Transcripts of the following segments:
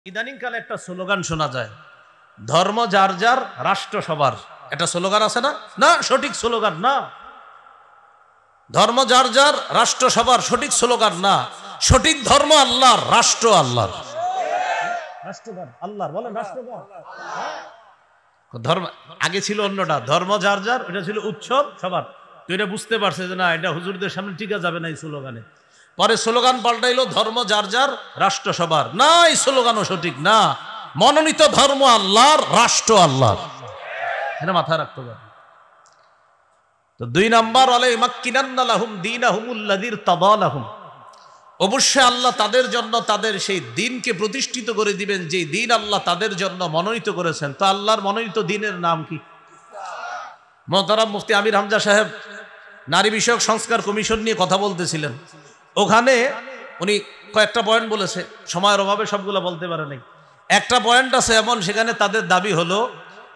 ইদানিংকালে একটা স্লোগান শোনা যায়, ধর্ম যার যার রাষ্ট্র সবার। একটা স্লোগান আছে না? না, সঠিক স্লোগান না। ধর্ম যার যার রাষ্ট্র সবার সঠিক স্লোগান না। সঠিক ধর্ম আল্লাহর, রাষ্ট্র আল্লাহর। রাষ্ট্রগান আল্লাহর, বলেন রাষ্ট্রগান। ধর্ম আগে ছিল অন্যটা, ধর্ম যার যার, এটা ছিল উৎসব সবার। তো এটা বুঝতে পারছে যে না, এটা হুজুরদের সামনে টিকা যাবে না এই স্লোগানে। পরে স্লোগান পাল্টাইলো ধর্ম যার যার রাষ্ট্র সবার। না, এই স্লোগানও সঠিক না। মনোনীত ধর্ম আল্লাহর, রাষ্ট্র আল্লাহর, এটা মাথায় রাখতে হবে। তো 2 নাম্বার, আলাইমাক্কিনান্না লাহুম দীনাহুমুল্লাযী তাদা লাহুম, অবশ্যই আল্লাহ তাদের জন্য তাদের সেই দ্বীনকে প্রতিষ্ঠিত করে দিবেন, যে দ্বীন আল্লাহ তাদের জন্য মনোনীত করেছেন। তো আল্লাহর মনোনীত দ্বীনের নাম কি? মোহতারাম মুফতি আমির হামজা সাহেব নারী বিষয়ক সংস্কার কমিশন নিয়ে কথা বলতেছিলেন। ওখানে উনি কয়েকটা পয়েন্ট বলেছে, সময়ের অভাবে সবগুলো বলতে পারে নাই। একটা পয়েন্ট আছে এমন, সেখানে তাদের দাবি হলো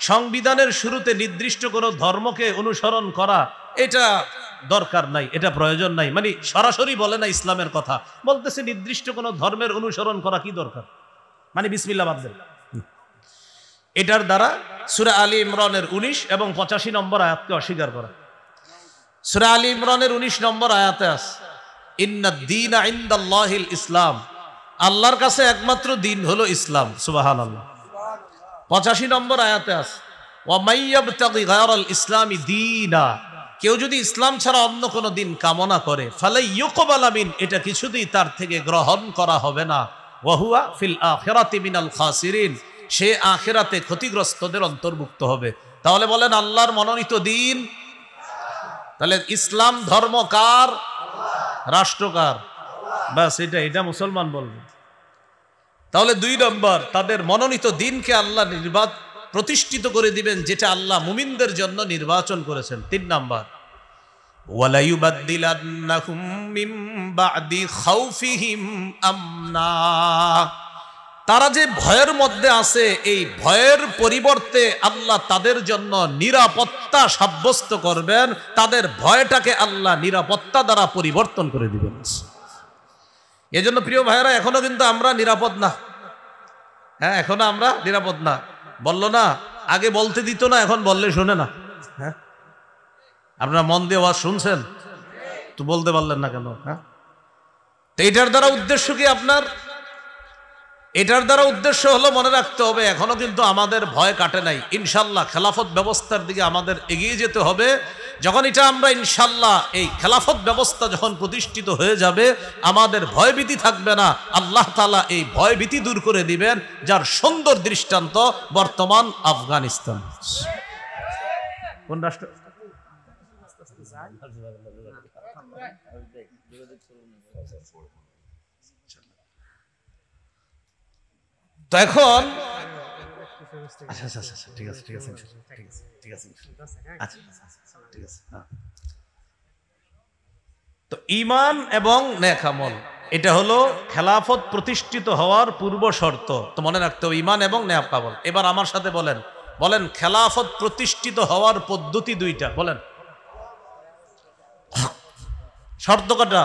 সংবিধানের শুরুতে নির্দিষ্ট কোনো ধর্মকে অনুসরণ করা এটা দরকার নাই, এটা প্রয়োজন নাই। মানে সরাসরি বলে না ইসলামের কথা, বলতেছে নির্দিষ্ট কোনো ধর্মের অনুসরণ করা কি দরকার, মানে বিসমিল্লাহ বাদ দেন। এটার দ্বারা সূরা আলী ইমরানের 19 এবং 85 নম্বর আয়াতকে অস্বীকার করা। সূরা আলী ইমরানের 19 নম্বর আয়াতে আছে, ইন্নাদ দীনা ইনদাল্লাহিল ইসলাম, আল্লাহর কাছে একমাত্র দিন হলো ইসলাম। সুবহানাল্লাহ। 85 নম্বর আয়াতে আছে, ওয়া মাইয়াবতাগি গায়রাল ইসলামি দীনা, কেউ যদি ইসলাম ছাড়া অন্য কোনো দিন কামনা করে, ফালাই ইউকবালা মিন, এটা কিছুতেই তার থেকে গ্রহণ করা হবে না। ওয়া হুয়া ফিল আখিরাতি মিনাল খাসিরিন, সে আখিরাতে ক্ষতিগ্রস্তদের অন্তর্ভুক্ত হবে। তাহলে বলেন আল্লাহর মনোনীত দিন, তাহলে ইসলাম ধর্ম কার? রাষ্ট্র কার? বাস এটা মুসলমান বলবে। তাহলে 2 নম্বর, তাদের মনোনীত দিনকে আল্লাহ প্রতিষ্ঠিত করে দিবেন, যেটা আল্লাহ মুমিনদের জন্য নির্বাচন করেছেন। 3 নম্বর, ওয়ালা ইউবাদদিলান্নাহুম মিন বা'দি খাউফিহিম আমনা, তারা যে ভয়ের মধ্যে আছে, এই ভয়ের পরিবর্তে আল্লাহ তাদের জন্য নিরাপত্তা সাব্যস্ত করবেন। তাদের ভয়টাকে আল্লাহ নিরাপত্তা দ্বারা পরিবর্তন করে দিবেন। এজন্য প্রিয় ভাইয়েরা, এখনো কিন্তু আমরা নিরাপদ না। হ্যাঁ, এখনো আমরা নিরাপদ না। বললো না, আগে বলতে দিত না, এখন বললে শোনে না। হ্যাঁ, আপনারা মন দিয়ে আওয়াজ শুনছেন তো, বলতে পারলেন না কেন? হ্যাঁ, তো এটার দ্বারা উদ্দেশ্য কি আপনার? এটার দ্বারা উদ্দেশ্য হলো, মনে রাখতে হবে এখনো কিন্তু আমাদের ভয় কাটে নাই। ইনশাল্লাহ খেলাফত ব্যবস্থার দিকে আমাদের এগিয়ে যেতে হবে। যখন এটা আমরা ইনশাল্লাহ এই খেলাফত ব্যবস্থা যখন প্রতিষ্ঠিত হয়ে যাবে, আমাদের ভয়ভীতি থাকবে না। আল্লাহ তাআলা এই ভয়ভীতি দূর করে দিবেন, যার সুন্দর দৃষ্টান্ত বর্তমান আফগানিস্তান। কোন রাষ্ট্র? তো এখন ঠিক আছে তো ঈমান এবং নেক আমল, এটা হলো খেলাফত প্রতিষ্ঠিত হওয়ার পূর্ব শর্ত। তো মনে রাখতে হবে ঈমান এবং নেক আমল। এবার আমার সাথে বলেন খেলাফত প্রতিষ্ঠিত হওয়ার পদ্ধতি 2টা। বলেন শর্ত কয়টা?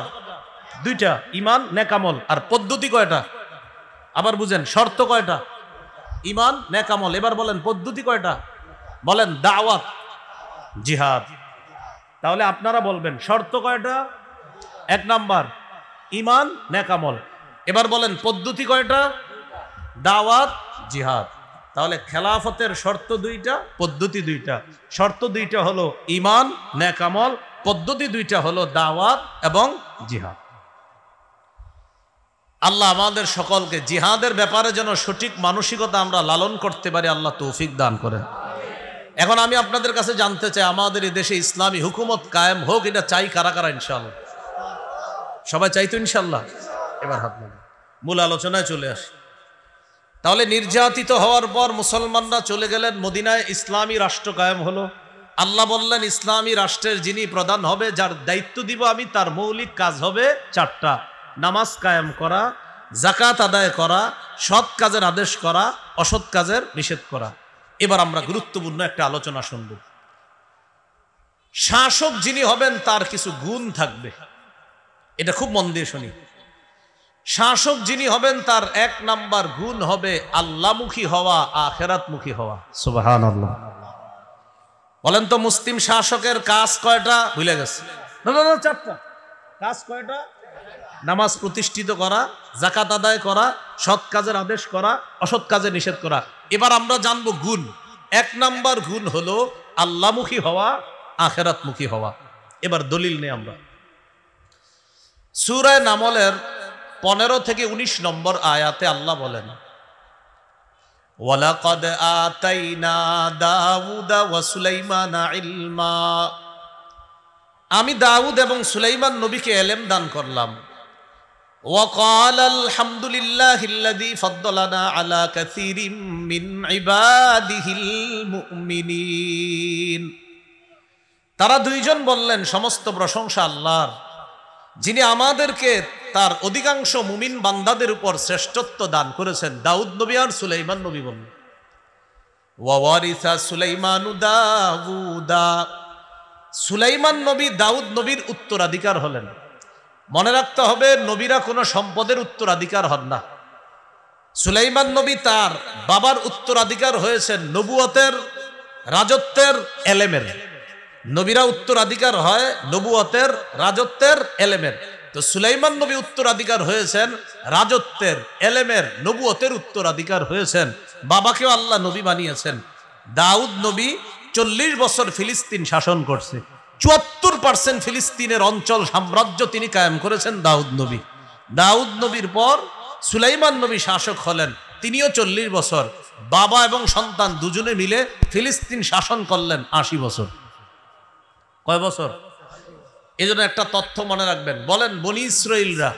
2টা, ঈমান নেক আমল। আর পদ্ধতি কয়টা? আবার বুঝেন, শর্ত কয়টা? ঈমান নেক আমল। এবার বলেন পদ্ধতি কয়টা? বলেন দাওয়াত, জিহাদ। তাহলে আপনারা বলবেন শর্ত কয়টা? 1 নাম্বার ঈমান নেক আমল। এবার বলেন পদ্ধতি কয়টা? দাওয়াত, জিহাদ। তাহলে খেলাফতের শর্ত 2টা, পদ্ধতি 2টা। শর্ত 2টা হলো ঈমান নেক আমল, পদ্ধতি 2টা হলো দাওয়াত এবং জিহাদ। আল্লাহ আমাদের সকলকে জিহাদের ব্যাপারে যেন সঠিক মানসিকতা আমরা লালন করতে পারি, আল্লাহ তৌফিক দান করেন। এখন আমি আপনাদের কাছে জানতে চাই, আমাদের এই দেশে ইসলামী হুকুমত কায়েম হোক, এটা চাই কারা কারা? ইনশাআল্লাহ সবাই চাই তো ইনশাআল্লাহ। এবার হাত নামান, মূল আলোচনায় চলে আসি। তাহলে নির্যাতিত হওয়ার পর মুসলমানরা চলে গেলেন মদিনায়, ইসলামী রাষ্ট্র কায়েম হলো। আল্লাহ বললেন ইসলামী রাষ্ট্রের যিনি প্রধান হবে, যার দায়িত্ব দিব আমি, তার মৌলিক কাজ হবে 4টা। নামাজ কায়েম করা, যাকাত আদায় করা, সৎ কাজের আদেশ করা, অসৎ কাজের নিষেধ করা। এবার আমরা গুরুত্বপূর্ণ একটা আলোচনা শুনব। শাসক যিনি হবেন তার কিছু গুণ থাকবে, এটা খুব মন দিয়ে শুনি। শাসক যিনি হবেন তার এক নাম্বার গুণ হবে আল্লাহমুখী হওয়া, আখিরাতমুখী হওয়া। সুবহানাল্লাহ। বলেন তো মুসলিম শাসকের কাজ কয়টা? ভুলে গেছে। না না না, চারটা। কাজ কয়টা? নামাজ প্রতিষ্ঠিত করা, যাকাত আদায় করা, সৎ কাজের আদেশ করা, অসৎ কাজে নিষেধ করা। এবার আমরা জানবো গুণ। এক নাম্বার গুণ হলো আল্লাহমুখী হওয়া, আখিরাতমুখী হওয়া। এবার দলিল নেই আমরা। সূরা নামলের 15 থেকে 19 নম্বর আয়াতে আল্লাহ বলেন, ওয়ালাকাদ আতাইনা দাউদা ওয়া সুলাইমানা ইলমা। আমি দাউদ এবং সুলাইমান নবীকে ইলম দান করলাম। ওয়া ক্বালা আলহামদুলিল্লাহিল্লাযী ফাদ্দালানা আলা কাসীরিম মিন ইবাদিহিল মুমিনিন। তারা দুইজন বললেন, সমস্ত প্রশংসা আল্লাহর, যিনি আমাদেরকে তার অধিকাংশ মুমিন বান্দাদের উপর শ্রেষ্ঠত্ব দান করেছেন। দাউদ নবী আর সুলাইমান নবী বললেন, ওয়া ওয়ারিসা সুলাইমানু দাউদা। সুলাইমান নবী দাউদ নবীর উত্তরাধিকার হলেন। মনে রাখতে হবে, নবীরা কোনো সম্পদের উত্তরাধিকার হন না। সুলাইমান নবী তার বাবার উত্তরাধিকার হয়েছেন নবুয়তের, রাজত্বের, এলেমের। নবীরা উত্তরাধিকার হয় নবুয়তের, রাজত্বের, এলেমের। তো সুলাইমান নবী উত্তরাধিকার হয়েছেন রাজত্বের, এলেমের, নবুয়তের উত্তরাধিকার হয়েছেন। বাবাকেও আল্লাহ নবী বানিয়েছেন। দাউদ নবী 40 বছর ফিলিস্তিন শাসন করছে। 74% ফিলিস্তিনের অঞ্চল সাম্রাজ্য তিনি কায়েম করেছেন দাউদ নবী। দাউদ নবীর পর সুলাইমান নবী শাসক হলেন, তিনিও 40 বছর। বাবা এবং সন্তান দুজনে মিলে ফিলিস্তিন শাসন করলেন 80 বছর। কয় বছর? এই জন্য একটা তথ্য মনে রাখবেন। বলেন, বনি ইসরাইলরা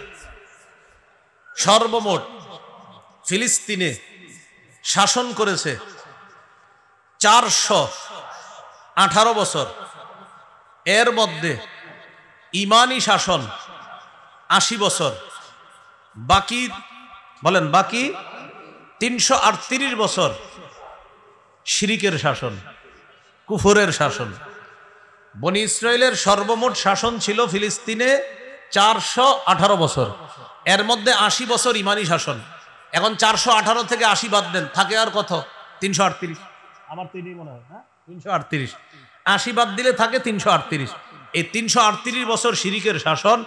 সর্বমোট ফিলিস্তিনে শাসন করেছে 418 বছর। এর মধ্যে ইমানি শাসন 80 বছর। বাকি বলেন, বাকি 338 বছর শিরিকের শাসন, কুফরের শাসন। বনি ইসরাইলের সর্বমোট শাসন ছিল ফিলিস্তিনে 418 বছর। এর মধ্যে 80 বছর ইমানি শাসন। এখন 418 থেকে 80 বাদ দেন, থাকে আর কত? 338। আমার তো এই মনে হয়, হ্যাঁ, 338। 80 বাদ দিলে থাকে 338। এই 338 বছর শিরিকের শাসন,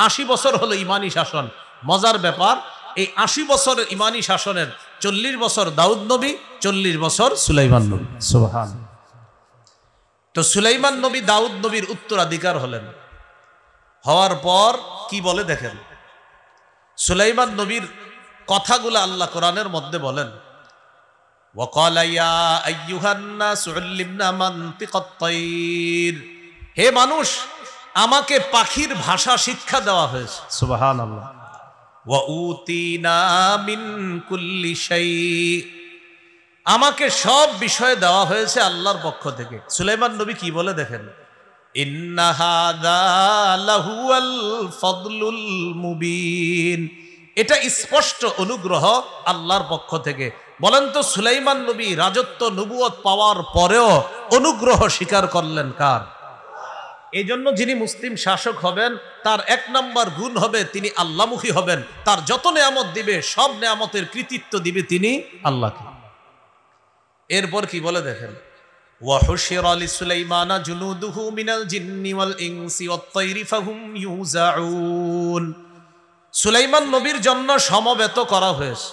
80 বছর হলো ইমানি শাসন। মজার ব্যাপার, এই 80 বছর ইমানি শাসনের 40 বছর দাউদ নবী, 40 বছর সুলাইমান নবী। সুবহানাল্লাহ। তো সুলাইমান নবী দাউদ নবীর উত্তরাধিকার হলেন। হওয়ার পর কি বলে দেখেন, সুলাইমান নবীর কথাগুলো আল্লাহ কোরআনের মধ্যে বলেন, ওয়াকালা ইয়া আইয়ুহান নাস উল্লিমনা মানতিকাত তায়র। হে মানুষ, আমাকে পাখির ভাষা শিক্ষা দেওয়া হয়েছে। সুবহানাল্লাহ। ওয়া উতিনা মিন কুল্লি শাই। আমাকে সব বিষয় দেওয়া হয়েছে আল্লাহর পক্ষ থেকে। সুলাইমান নবী কি বলে দেখেন, ইন্না হাযা লাহুয়াল ফাদলুল মুবিন। এটা স্পষ্ট অনুগ্রহ আল্লাহর পক্ষ থেকে। বলেন তো, সুলাইমান নবী রাজত্ব নবুয়ত পাওয়ার পরেও অনুগ্রহ স্বীকার করলেন কার? এই জন্য যিনি মুসলিম শাসক হবেন তার এক নাম্বার গুণ হবে তিনি আল্লাহমুখী হবেন। তার যত নেয়ামত দিবে সব নেয়ামতের কৃতিত্ব দিবে তিনি আল্লাহকে। এরপর কি বলে দেখেন, ওয়া হুশিরা লিসুলাইমানা জুনুদুহু মিনাল জিন্নি ওয়াল ইনসি ওয়াত তায়রি ফাহুম ইউজাউন। সুলাইমান নবীর জন্য সমবেত করা হয়েছে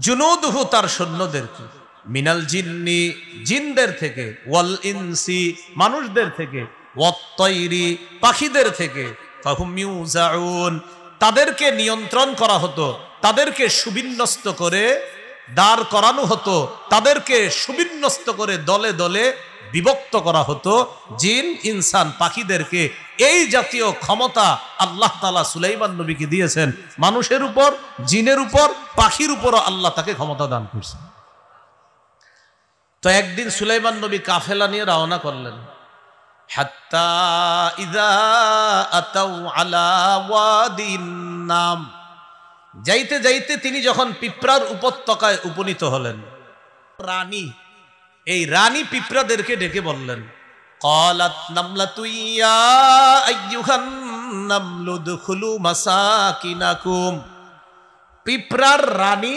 জুনুদুহু, তার সৈন্যদেরকে, মিনাল জিন্নি, জিনদের থেকে, ওয়াল ইনসি, মানুষদের থেকে, ওয়াত তায়রি, পাখিদের থেকে, ফাহুম ইউজাউন, তাদেরকে নিয়ন্ত্রণ করা হতো, তাদেরকে সুবিন্যস্ত করে দাঁড় করানো হতো, তাদেরকে সুবিন্যস্ত করে দলে দলে বিভক্ত করা হতো। জিন, ইনসান, পাখিদেরকে এই জাতীয় ক্ষমতা আল্লাহ তাআলা সুলাইমান নবীকে দিয়েছেন। মানুষের উপর, জিনের উপর, পাখির উপরও আল্লাহ তাকে ক্ষমতা দান করছেন। তো একদিন সুলাইমান নবী কাফেলা নিয়ে রওনা করলেন। হাত্তা ইযা আতাউ আলা ওয়াদিন নাম। যাইতে যাইতে তিনি যখন পিঁপড়ার উপত্যকায় উপনীত হলেন, রানী, এই রানী পিঁপড়াদেরকে ডেকে বললেন, ক্বালাত নামলাতু ইয়া আইয়ুহান নামলু দুখুলু মাসাকিনাকুম। পিঁপড়ার রানী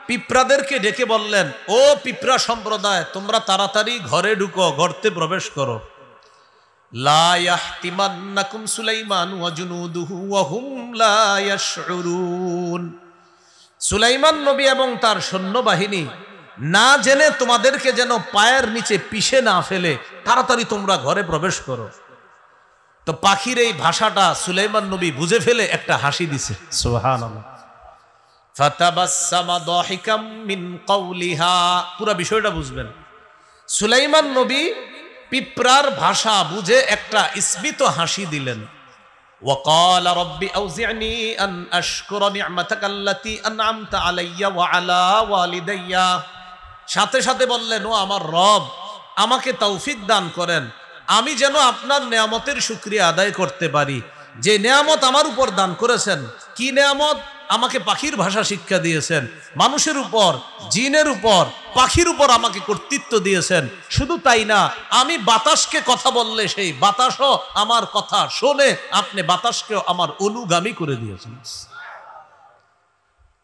পিঁপড়াদেরকে ডেকে বললেন, ও পিঁপড়া সম্প্রদায়, তোমরা তাড়াতাড়ি ঘরে ঢুকো, গর্তে প্রবেশ করো। লা ইয়াহতিমান্নাকুম সুলাইমান ওয়া জুনুদুহু ওয়া হুম লা ইয়াশউরুন। সুলাইমান নবী এবং তার সৈন্যবাহিনী না জেনে তোমাদেরকে যেন পায়ের নিচে পিষে না ফেলে, তাড়াতাড়ি তোমরা ঘরে প্রবেশ করো। তো পাখির এই ভাষাটা সুলাইমান নবী বুঝে ফেলে একটা হাসি দিছে। সুবহানাল্লাহ। ফাতাবাসসামা দাহিকাম মিন কাওলিহা। পুরো বিষয়টা বুঝবেন। সুলাইমান নবী পিঁপড়ার ভাষা বুঝে একটা স্মিত হাসি দিলেন। وقال ربي أوزعني أن أشكر نعمتك التي أنعمت علي وعلى والدي। সাথে সাথে বললেন, ও আমার রব, আমাকে তৌফিক দান করেন, আমি যেন আপনার নেয়ামতের শুকরিয়া আদায় করতে পারি। যে নেয়ামত আমার উপর দান করেছেন, কি নেয়ামত? আমাকে পাখির ভাষা শিক্ষা দিয়েছেন, মানুষের উপর, জিনের উপর, পাখির উপর আমাকে কর্তৃত্ব দিয়েছেন। শুধু তাই না, আমি বাতাসকে কথা বললে সেই বাতাসও আমার কথা শোনে, আপনি বাতাসকেও আমার অনুগামী করে দিয়েছেন।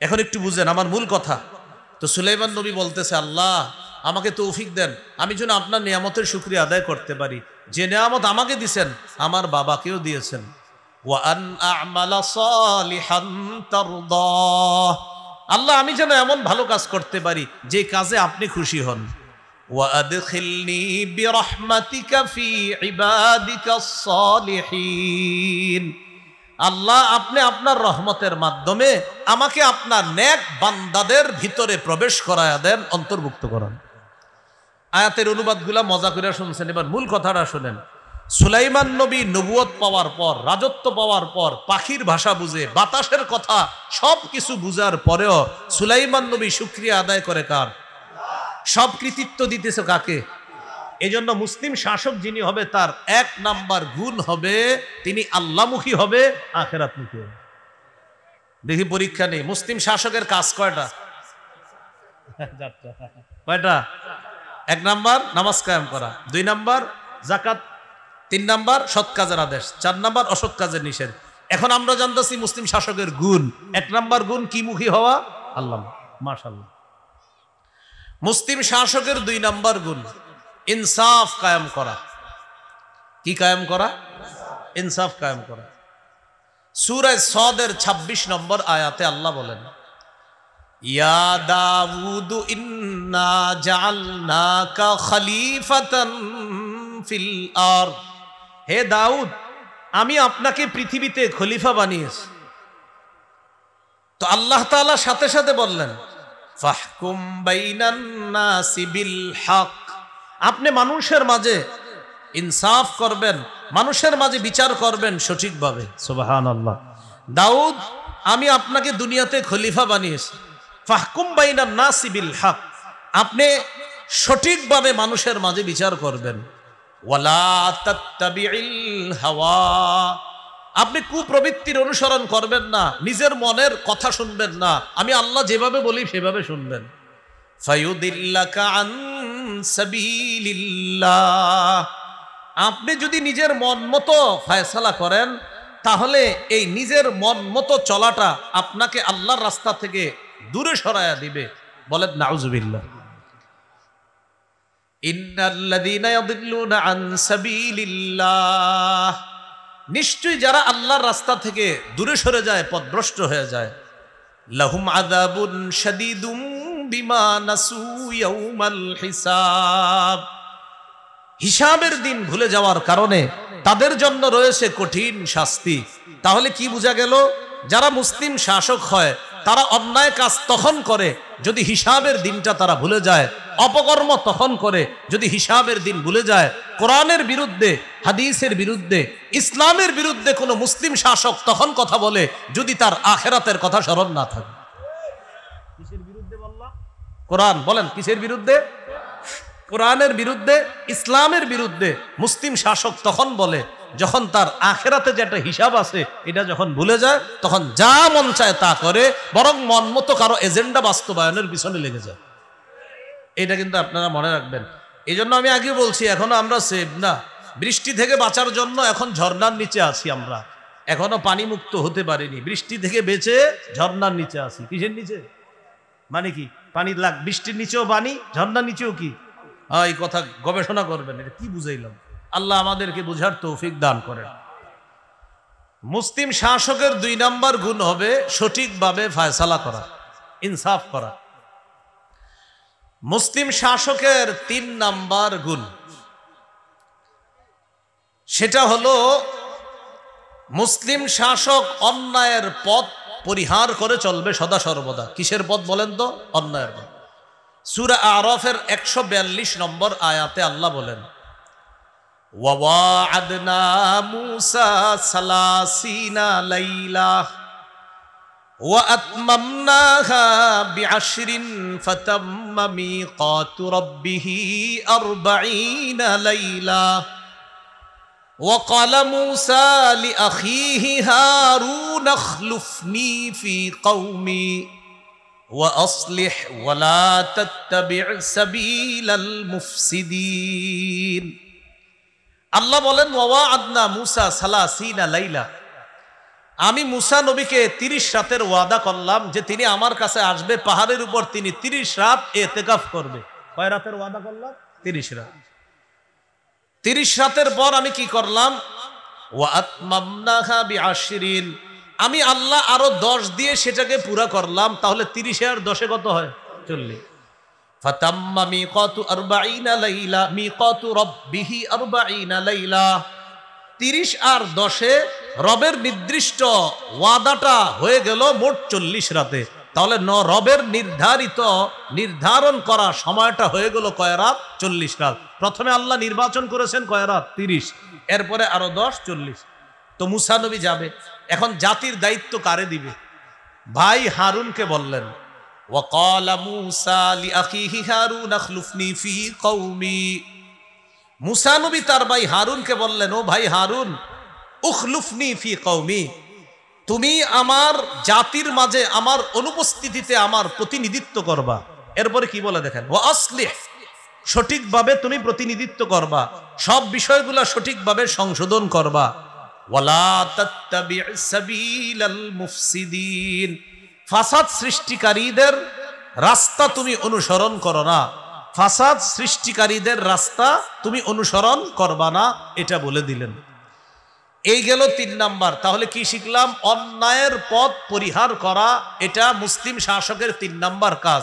এখন একটু বুঝেন আমার মূল কথা। তো সুলাইমান নবী বলতেছে, আল্লাহ আমাকে তৌফিক দেন, আমি যেন আপনার নিয়ামতের শুকরিয়া আদায় করতে পারি। যে নিয়ামত আমাকে দিয়েছেন আমার বাবাকেও দিয়েছেন। ওয়ান আ'মালা সালিহান তারদাহ। আল্লাহ আমি যেন এমন ভালো কাজ করতে পারি যে কাজে আপনি খুশি হন। ওয়াদখিলনি বিরহমাতিকা ফি ইবাদিকাস সালিহিন। আল্লাহ আপনি আপনার রহমতের মাধ্যমে আমাকে আপনার নেক বান্দাদের ভিতরে প্রবেশ করায়া দেন, অন্তর্ভুক্ত করান। আয়াতের অনুবাদগুলা মজা করে শুনছেন, এবার মূল কথাটা শুনেন। সুলাইমান নবী নবুয়ত পাওয়ার পর, রাজত্ব পাওয়ার পর, পাখির ভাষা বুঝে, বাতাসের কথা সব কিছু বুঝার পরেও সুলাইমান নবী শুকরিয়া আদায় করে কার? সব কৃতিত্ব দিতেছে কাকে? এজন্য মুসলিম শাসক যিনি হবে তার 1 নাম্বার গুণ হবে তিনি আল্লাহমুখী হবে, আখিরাতমুখী হবে। দেখি পরীক্ষা নেই, মুসলিম শাসকের কাজ কয়টা? কয়টা? 1 নাম্বার নামাজ কায়েম করা, 2 নাম্বার যাকাত, 3 নাম্বার সৎ কাজের আদেশ, 4 নাম্বার অসৎ কাজের নিষেধ। এখন আমরা জানতেছি মুসলিম শাসকের গুণ। 1 নাম্বার গুণ কি মুখী হওয়া? আল্লাহ। মাশাআল্লাহ। মুসলিম শাসকের 2 নাম্বার গুণ ইনসাফ কায়েম করা। কি কায়েম করা? ইনসাফ কায়েম করা। সূরা সদের 26 নম্বর আয়াতে আল্লাহ বলেন, ইয়া দাউদ ইন্না জাআলনাকা খলিফাতান ফিল আরদ। হে দাউদ, আমি আপনাকে পৃথিবীতে খলিফা বানিয়েছি। তো আল্লাহ তাআলা সাথে সাথে বললেন, ফাহকুম বাইনান নাসি বিল হক। আপনি মানুষের মাঝে ইনসাফ করবেন, মানুষের মাঝে বিচার করবেন সঠিকভাবে। সুবহানাল্লাহ। দাউদ, আমি আপনাকে দুনিয়াতে খলিফা বানিয়েছি। ফাহকুম বাইনান নাসি বিল হক, আপনি সঠিকভাবে মানুষের মাঝে বিচার করবেন। ওয়ালা তাত্তাবিল হাওয়া, আপনি কুপ্রবৃত্তির অনুসরণ করবেন না, নিজের মনের কথা শুনবেন না, আমি আল্লাহ যেভাবে বলি সেভাবে শুনবেন। ফায়ুদিল্লাকা আন সাবিলিল্লাহ, আপনি যদি নিজের মন মতো ফয়সালা করেন তাহলে এই নিজের মন মতো চলাটা আপনাকে আল্লাহর রাস্তা থেকে দূরে সরায়া দিবে। বলেন নাউজুবিল্লাহ। ইন্নাল্লাযীনা ইয়াদিল্লুনা আন সাবিলিল্লাহ, নিশ্চয়ই যারা আল্লাহর রাস্তা থেকে দূরে সরে যায়, পথভ্রষ্ট হয়ে যায়, লাহুম আযাবুন শাদীদুম বিমা নাসু ইয়াউমাল হিসাব, হিসাবের দিন ভুলে যাওয়ার কারণে তাদের জন্য রয়েছে কঠিন শাস্তি। তাহলে কি বোঝা গেল? যারা মুসলিম শাসক হয় তারা অন্যায় কাজ তখন করে যদি হিসাবের দিনটা তারা ভুলে যায়, অপকর্ম তখন করে যদি হিসাবের দিন ভুলে যায়। কোরআনের বিরুদ্ধে, হাদিসের বিরুদ্ধে, ইসলামের বিরুদ্ধে কোনো মুসলিম শাসক তখন কথা বলে যদি তার আখিরাতের কথা স্মরণ না থাকে। কিসের বিরুদ্ধে বললাম? কোরআন। বলেন কিসের বিরুদ্ধে? কোরআনের বিরুদ্ধে, ইসলামের বিরুদ্ধে মুসলিম শাসক তখন বলে যখন তার আখিরাতে যে একটা হিসাব আছে এটা যখন ভুলে যায়, তখন যা মন চায় তা করে, বরং মন মতো কারো এজেন্ডা বাস্তবায়নের পিছনে লেগে যায়। এটা কিন্তু আপনারা মনে রাখবেন। এই জন্য আমি আগে বলছি, এখনো আমরা সেভ না। বৃষ্টি থেকে বাঁচার জন্য এখন ঝর্ণার নিচে আছি আমরা। এখনো পানি মুক্ত হতে পারিনি, বৃষ্টি থেকে বেঁচে ঝর্ণার নিচে আছি। কিসের নিচে? মানে কি পানি বৃষ্টির নিচেও পানি, ঝর্ণার নিচেও কি? এই কথা গবেষণা করবেন, এটা কি বুঝাইলাম? আল্লাহ আমাদেরকে বুঝার তৌফিক দান করেন। মুসলিম শাসকের 2 নাম্বার গুণ হবে সঠিকভাবে ফয়সালা করা, ইনসাফ করা। মুসলিম শাসকের 3 নাম্বার গুণ, সেটা হলো মুসলিম শাসক অন্যায়ের পথ পরিহার করে চলবে সদা সর্বদা। কিসের পথ বলেন তো? অন্যায়ের পথ। সূরা আরাফের 142 নম্বর আয়াতে আল্লাহ বলেন, ওয়াওয়া'আদনা মূসা 30 লাইলা ওয়া আতমামনাহা বি'আশরিন ফাতাম্মা মিকাতু রাব্বিহি 40 লাইলা وقال موسى لأخيه هارون اخلفني في قومي وأصلح ولا تتبع سبيل المفسدين। আল্লাহ বলেন ওয়াওয়া'আদনা মূসা 30 লাইলা, আমি মূসা নবীকে 30 রাতের ওয়াদা করলাম যে তিনি আমার কাছে আসবে, পাহাড়ের উপর তিনি 30 রাত ইতিকাফ করবে। কয় রাতের ওয়াদা করলাম? 30 রাত। 30 রাতের পর আমি কি করলাম? ওয়া আতমামনাহা বি'আশরিন, আমি আল্লাহ আরো 10 দিয়ে সেটাকে পুরা করলাম। তাহলে 30 আর 10 কত হয়? 40। ফাতাম্মা মিকাতু 40 লাইলা মিকাতু রাব্বিহি 40 লাইলা, 30 আর 10 রবের নির্দিষ্ট ওয়াদাটা হয়ে গেল মোট 40 রাতে। তাহলে রবের নির্ধারণ করা সময়টা হয়ে গেল কয় রাত? 40 রাত। প্রথমে আল্লাহ নির্বাচন করেছেন কয় রাত? 30, এরপরে আরো 10, 40। তো মূসা নবী যাবে, এখন জাতির দায়িত্ব কারে দিবে? ভাই হারুনকে বললেন, ওয়াকালা মূসা লিআখিহি হারুন আখলুফনি ফি কওমি, মূসা নবী তার ভাই হারুনকে বললেন, ও ভাই হারুন, উখলুফনি ফি কওমি, তুমি আমার জাতির মাঝে আমার অনুপস্থিতিতে আমার প্রতিনিধিত্ব করবা। এরপরে কি বলে দেখেন, ওয়া আসলিহ, সঠিকভাবে তুমি প্রতিনিধিত্ব করবা, সব বিষয়গুলো সঠিকভাবে সংশোধন করবা। ওয়ালা তাত্তাবি' সাবিলাল মুফসিদিন, ফাসাদ সৃষ্টিকারীদের রাস্তা তুমি অনুসরণ করো না, ফাসাদ সৃষ্টিকারীদের রাস্তা তুমি অনুসরণ করবা না, এটা বলে দিলেন। এই গেল 3 নাম্বার। তাহলে কি শিখলাম? অন্যায়ের পথ পরিহার করা, এটা মুসলিম শাসকের 3 নাম্বার কাজ।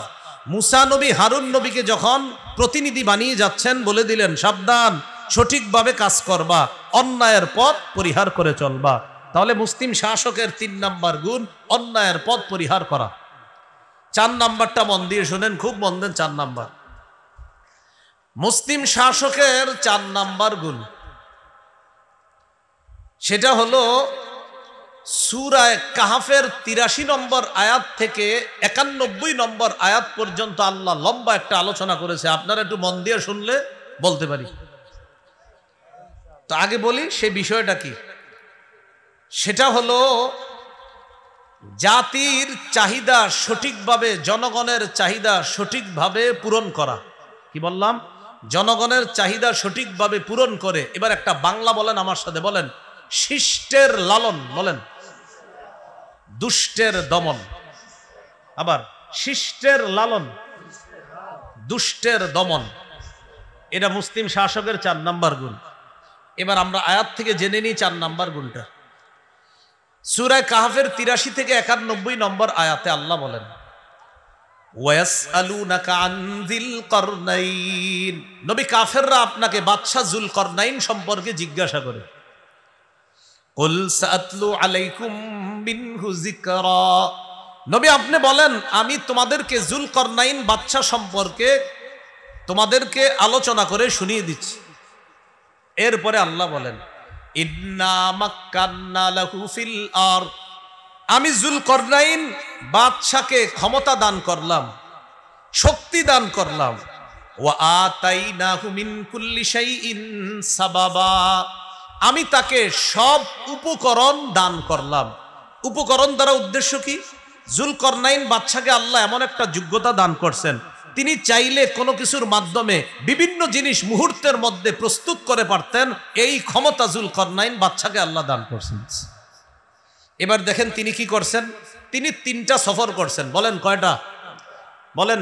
মূসা নবী হারুন নবীকে যখন প্রতিনিধি বানিয়ে যাচ্ছেন, বলে দিলেন সাবধান, সঠিকভাবে কাজ করবা, অন্যায়ের পথ পরিহার করে চলবা। তাহলে মুসলিম শাসকের 3 নাম্বার গুণ অন্যায়ের পথ পরিহার করা। 4 নাম্বারটা মন দিয়ে শুনেন, খুব মন দেন। 4 নাম্বার মুসলিম শাসকের 4 নাম্বার গুণ, সেটা হলো সূরা কাহফের 83 নম্বর আয়াত থেকে 91 নম্বর আয়াত পর্যন্ত আল্লাহ লম্বা একটা আলোচনা করেছে। আপনারা একটু মন দিয়ে শুনলে বলতে পারি। তো আগে বলি সেই বিষয়টা কি। সেটা হলো জাতির চাহিদা সঠিকভাবে, জনগণের চাহিদা সঠিকভাবে পূরণ করা। কি বললাম? জনগণের চাহিদা সঠিকভাবে পূরণ করে। এবার একটা বাংলা বলেন আমার সাথে, বলেন শিষ্টের লালন, বলেন দুষ্টের দমন। আবার শিষ্টের লালন, দুষ্টের দমন, এটা মুসলিম শাসকের 4 নাম্বার গুণ। এবার আমরা আয়াত থেকে জেনে নিই 4 নাম্বার গুণটা। সূরা কাহফের 83 থেকে 91 নম্বর আয়াতে আল্লাহ বলেন, ওয়াসআলুনাকা আন যিল করনাইন, নবী কাফেররা আপনাকে বাদশা যুলকরনাইন সম্পর্কে জিজ্ঞাসা করে। কুল সাআতলু আলাইকুম মিনহু যিকরা, নবী আপনি বলেন আমি তোমাদেরকে যুলকরনাইন বাদশা সম্পর্কে তোমাদেরকে আলোচনা করে শুনিয়ে দিচ্ছি। এরপরে আল্লাহ বলেন, ইন্না মাক্কান্না লাহু ফিল আরদ, আমি যুলকরনাইন বাদশাকে ক্ষমতা দান করলাম, শক্তি দান করলাম। ওয়া আতাইনাহু মিন কুল্লি শাইইন সাবাবা, আমি তাকে সব উপকরণ দান করলাম। উপকরণ দ্বারা উদ্দেশ্য কি? যুলকরনাইন বাদশাকে আল্লাহ এমন একটা যোগ্যতা দান করছেন, তিনি চাইলে কোনো কিছুর মাধ্যমে বিভিন্ন জিনিস মুহূর্তের মধ্যে প্রস্তুত করে পারতেন। এই ক্ষমতা যুলকরনাইন বাদশাকে আল্লাহ দান করছেন। এবার দেখেন তিনি কি করছেন, তিনি 3টা সফর করছেন। বলেন কয়টা? বলেন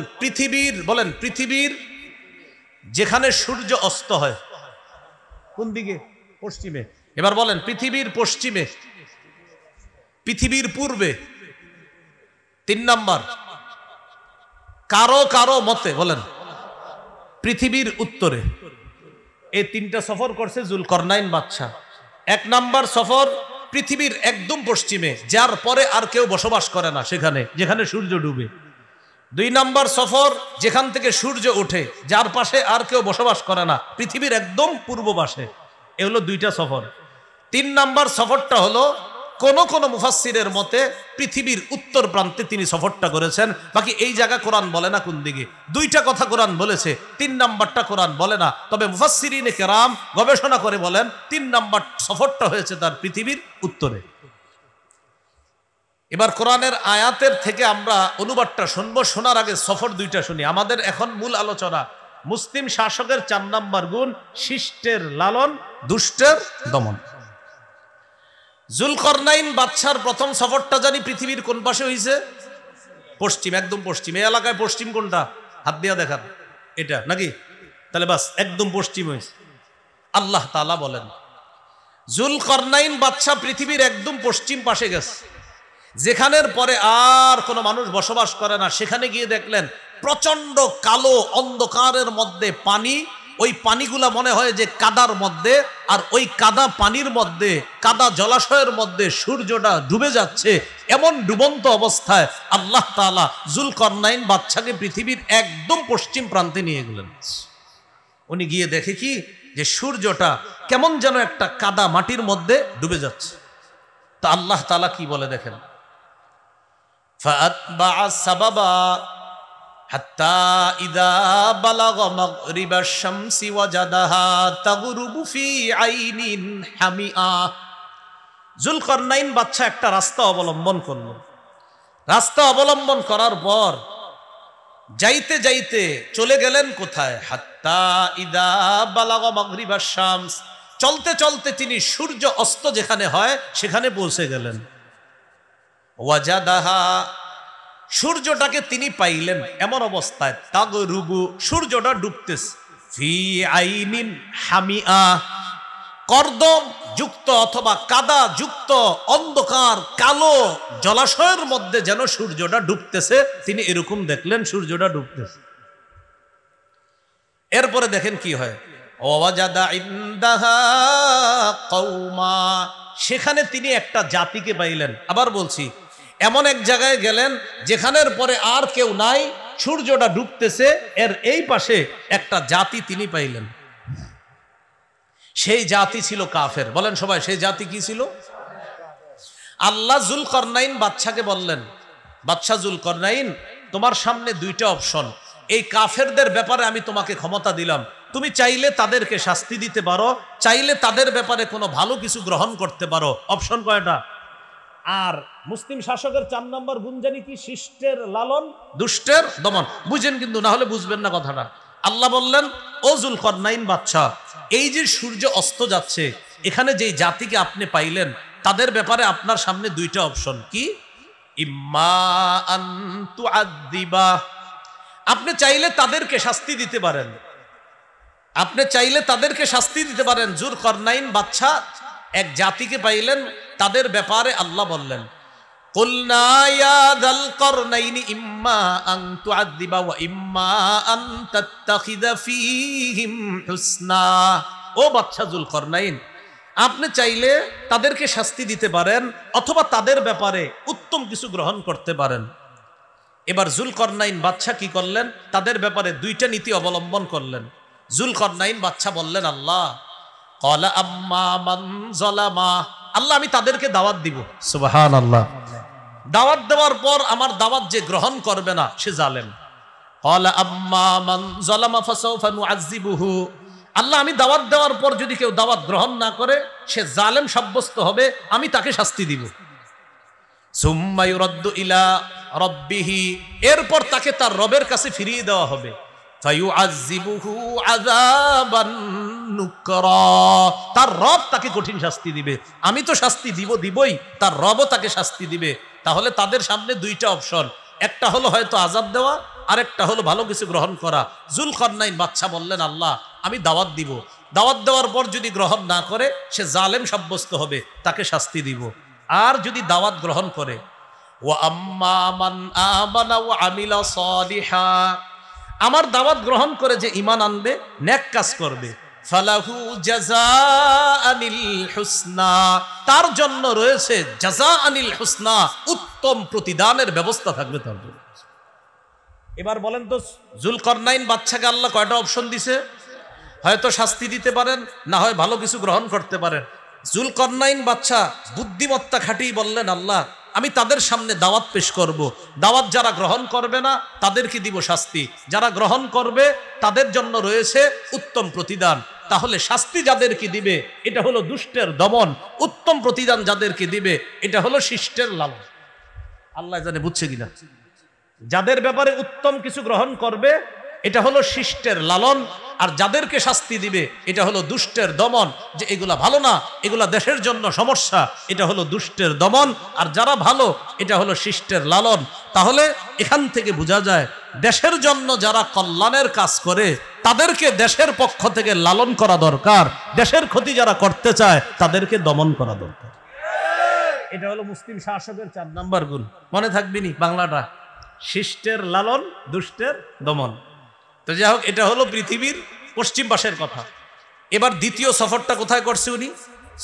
পৃথিবীর যেখানে সূর্য অস্ত হয় কোন দিকে? পশ্চিমে। এবার বলেন পৃথিবীর পশ্চিমে, পৃথিবীর পূর্বে, 3 নাম্বার কারো মতে বলেন পৃথিবীর উত্তরে। এই 3টা সফর করছে জুলকরনাইন বাদশা। 1 নাম্বার সফর পৃথিবীর একদম পশ্চিমে, যার পরে আর কেউ বসবাস করে না সেখানে, যেখানে সূর্য ডুবে। 2 নাম্বার সফর যেখান থেকে সূর্য ওঠে, যার পাশে আর কেউ বসবাস করে না, পৃথিবীর একদম পূর্ব পাশে। এ হলো 2টা সফর। 3 নাম্বার সফরটা হলো কোন মুফাসসিরের মতে পৃথিবীর উত্তর প্রান্তে তিনি সফরটা করেছেন। বাকি এই জায়গা কোরআন বলে না কোন দিকে। 2টা কথা কোরআন বলেছে, 3 নাম্বারটা কোরআন বলে না। তবে মুফাসসিরিনে কেরাম গবেষণা করে বলেন 3 নাম্বার সফরটা হয়েছে তার পৃথিবীর উত্তরে। এবার কোরআনের আয়াতের থেকে আমরা অনুবাদটা শুনবো, শোনার আগে সফর 2টা শুনি। আমাদের এখন মূল আলোচনা মুসলিম শাসকের 4 নাম্বার গুণ, শিষ্টের লালন, দুষ্টের দমন। জুলকরনাইন বাদশার প্রথম সফরটা জানি পৃথিবীর কোন পাশে হয়েছে? পশ্চিম, একদম পশ্চিম। এই এলাকায় পশ্চিম কোনটা? হাত দিয়া দেখান, এটা নাকি? তাহলে বাস একদম পশ্চিম হয়েছে। আল্লাহ তাআলা বলেন জুলকরনাইন বাদশা পৃথিবীর একদম পশ্চিম পাশে গেছে, যেখানের পরে আর কোনো মানুষ বসবাস করে না। সেখানে গিয়ে দেখলেন প্রচন্ড কালো অন্ধকারের মধ্যে পানি। ওই পানিগুলা মনে হয় যে কাদার মধ্যে, আর ওই কাদা পানির মধ্যে, কাদা জলাশয়ের মধ্যে সূর্যটা ডুবে যাচ্ছে। এমন ডুবন্ত অবস্থায় আল্লাহ তাআলা জুলকরনাইন বাদশাকে পৃথিবীর একদম পশ্চিম প্রান্তে নিয়ে গেলেন। উনি গিয়ে দেখে কি যে সূর্যটা কেমন যেন একটা কাদা মাটির মধ্যে ডুবে যাচ্ছে। তা আল্লাহ তাআলা কি বলে দেখেন, ফাআতবাআ সাবাবা হাত্তা ইযা বালাগা মাগরিবাশ শামসি ওয়াজাদাহা তাগরুবু ফি আইনিন হামিআ। জুলকরনাইন বাদশা একটা রাস্তা অবলম্বন করল। রাস্তা অবলম্বন করার পর যাইতে যাইতে চলে গেলেন কোথায়? হাত্তা ইযা বালাগা মাগরিবাশ শামস। চলতে চলতে তিনি সূর্য অস্ত যেখানে হয় সেখানে পৌঁছে গেলেন। ওয়াজাদাহা, সূর্যটাকে তিনি পাইলেন এমন অবস্থায়, তাগরুবু, সূর্যটা ডুবতেছে, ফি আইনিন হামিআ, কর্দম যুক্ত অথবা কাদা যুক্ত অন্ধকার কালো জলাশয়ের মধ্যে যেন সূর্যটা ডুবতেছে। তিনি এরকম দেখলেন সূর্যটা ডুবতেছে। এরপরে দেখেন কি হয়, ওয়াজাদা ইনদাহা কওমা, সেখানে তিনি একটা জাতিকে পাইলেন। আবার বলছি, এমন এক জায়গায় গেলেন যেখানের পরে আর কেউ নাই, সূর্যটা ডুবতেছে, এর এই পাশে একটা জাতি তিনি পাইলেন। সেই জাতি ছিল কাফের। বলেন সবাই, সেই জাতি কি ছিল? আল্লাহ জুলকরনাইন বাদশাকে বললেন, বাদশা জুলকরনাইন, তোমার সামনে 2টা অপশন। এই কাফেরদের ব্যাপারে আমি তোমাকে ক্ষমতা দিলাম, তুমি চাইলে তাদেরকে শাস্তি দিতে পারো, চাইলে তাদের ব্যাপারে কোনো ভালো কিছু গ্রহণ করতে পারো। অপশন কয়টা? আর মুসলিম শাসকের 4 নম্বর গুণ জানি কি? শিষ্টের লালন, দুষ্টের দমন। বুঝেন কিন্তু, না হলে বুঝবেন না কথাটা। আল্লাহ বললেন, ও জুলকরনাইন বাদশা, এই যে সূর্য অস্ত যাচ্ছে, এখানে যেই জাতিকে আপনি পাইলেন, তাদের ব্যাপারে আপনার সামনে 2টা অপশন। কি? ইম্মা আন তুআদ্দিবা, আপনি চাইলে তাদেরকে শাস্তি দিতে পারেন, আপনি চাইলে তাদেরকে শাস্তি দিতে পারেন। জুলকরনাইন বাদশা এক জাতিকে পাইলেন, তাদের ব্যাপারে আল্লাহ বললেন, কুলনা ইয়া যাল করনাইনি ইম্মা আন তুআদ্দিবা ওয়া ইম্মা আন তাত্তাখিযা ফীহিম হুসনা। ও বাদশা জুলকরনাইন, আপনি চাইলে তাদেরকে শাস্তি দিতে পারেন অথবা তাদের ব্যাপারে উত্তম কিছু গ্রহণ করতে পারেন। এবার জুলকরনাইন বাদশা কি করলেন? তাদের ব্যাপারে 2টা নীতি অবলম্বন করলেন। জুলকরনাইন বাদশা বললেন, আল্লাহ ক্বালা আম্মা মান যালামা, আল্লাহ আমি তাদেরকে দাওয়াত দিব। সুবহানাল্লাহ। দাওয়াত দেওয়ার পর আমার দাওয়াত যে গ্রহণ করবে না সে জালেম। ক্বালা আম্মা মান যালামা ফাসাউফা নুআযিবুহু, আল্লাহ আমি দাওয়াত দেওয়ার পর যদি কেউ দাওয়াত গ্রহণ না করে সে জালেম সাব্যস্ত হবে, আমি তাকে শাস্তি দিব। সুম্মা ইউরাদ্দু ইলা রাব্বিহি, এরপর তাকে তার রবের কাছে ফিরিয়ে দেওয়া হবে। ফায়ুআযযিবুহু আযাবান নুকরা, তার রব তাকে কঠিন শাস্তি দিবে। আমি তো শাস্তি দিবই, তার রবও তাকে শাস্তি দিবে। তাহলে তাদের সামনে দুইটা অপশন, একটা হলো হয়তো আযাব দেওয়া, আরেকটা হলো ভালো কিছু গ্রহণ করা। যুলকারনাইন বাদশা বললেন, আল্লাহ আমি দাওয়াত দিব, দাওয়াত দেওয়ার পর যদি গ্রহণ না করে সে জালেম সাব্যস্ত হবে, তাকে শাস্তি দিব। আর যদি দাওয়াত গ্রহণ করে, ওয়া আম্মা মান আমানা ওয়া আমিলা সালিহা, আমার দাওয়াত গ্রহণ করে যে ঈমান আনবে, নেক কাজ করবে, ফালাহু জাযাআনিল হুসনা, তার জন্য রয়েছে জাযাআনিল হুসনা, উত্তম প্রতিদানের ব্যবস্থা থাকবে তার জন্য। এবার বলেন তো, যুলকারনাইন বাদশাকে আল্লাহ কয়টা অপশন দিছে? হয়তো শাস্তি দিতে পারেন, না হয় ভালো কিছু গ্রহণ করতে পারেন। যুলকারনাইন বাদশা বুদ্ধিমত্তা খাটিয়ে বললেন, আল্লাহ আমি তাদের সামনে দাওয়াত পেশ করব, দাওয়াত যারা গ্রহণ করবে না তাদেরকে দিব শাস্তি, যারা গ্রহণ করবে তাদের জন্য রয়েছে উত্তম প্রতিদান। তাহলে শাস্তি যাদেরকে দিবে এটা হলো দুষ্টের দমন, উত্তম প্রতিদান যাদেরকে দিবে এটা হলো শিষ্টের লালন। আল্লাহ জানে বুঝছে কিনা? যাদের ব্যাপারে উত্তম কিছু গ্রহণ করবে এটা হলো শিষ্টের লালন, আর যাদেরকে শাস্তি দিবে এটা হলো দুষ্টের দমন, যে এগুলা ভালো না, এগুলা দেশের জন্য সমস্যা, এটা হলো দুষ্টের দমন। আর যারা ভালো এটা হলো শিষ্টের লালন। তাহলে এখান থেকে বোঝা যায় দেশের জন্য যারা কল্যাণের কাজ করে তাদেরকে দেশের পক্ষ থেকে লালন করা দরকার, দেশের ক্ষতি যারা করতে চায় তাদেরকে দমন করা দরকার। এটা হলো মুসলিম শাসকের 4 নাম্বার গুণ। মনে থাকবিনি বাংলাটা, শিষ্টের লালন, দুষ্টের দমন। তো যাই হোক, এটা হলো পৃথিবীর পশ্চিম পাশের কথা। এবার দ্বিতীয় সফরটা কোথায় করছে উনি?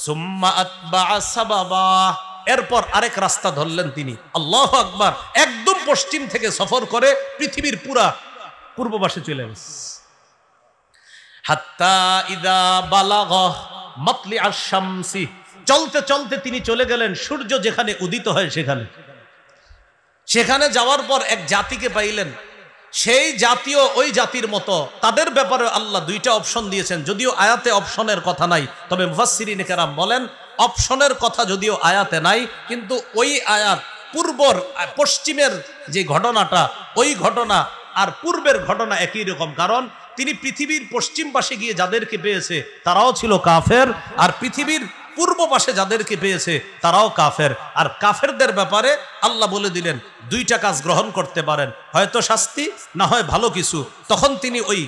সুম্মা আতবাআ সাবাবা, এরপর আরেক রাস্তা ধরলেন তিনি। আল্লাহু আকবার, একদম পশ্চিম থেকে সফর করে পৃথিবীর পুরা পূর্ব পাশে চলে গেছে। হাত্তা ইদা বালাগা মাতলিআশ শামসি, চলতে চলতে তিনি চলে গেলেন সূর্য যেখানে উদিত হয় সেখানে। সেখানে যাওয়ার পর এক জাতিকে পাইলেন, সেই জাতীয় ওই জাতির মতো, তাদের ব্যাপারে আল্লাহ 2টা অপশন দিয়েছেন। যদিও আয়াতে অপশনের কথা নাই, তবে মুফাসসিরিনে কেরাম বলেন অপশনের কথা যদিও আয়াতে নাই, কিন্তু ওই আয়াত পূর্বর পশ্চিমের যে ঘটনাটা, ওই ঘটনা আর পূর্বের ঘটনা একই রকম। কারণ তিনি পৃথিবীর পশ্চিম পাশে গিয়ে যাদেরকে পেয়েছে তারাও ছিল কাফের, আর পৃথিবীর পূর্ব পাশে যাদেরকে পেয়েছে তারাও কাফের। আর কাফেরদের ব্যাপারে আল্লাহ বলে দিলেন 2টা কাজ গ্রহণ করতে পারেন, হয়তো শাস্তি, না হয় ভালো কিছু। তখন তিনি ওই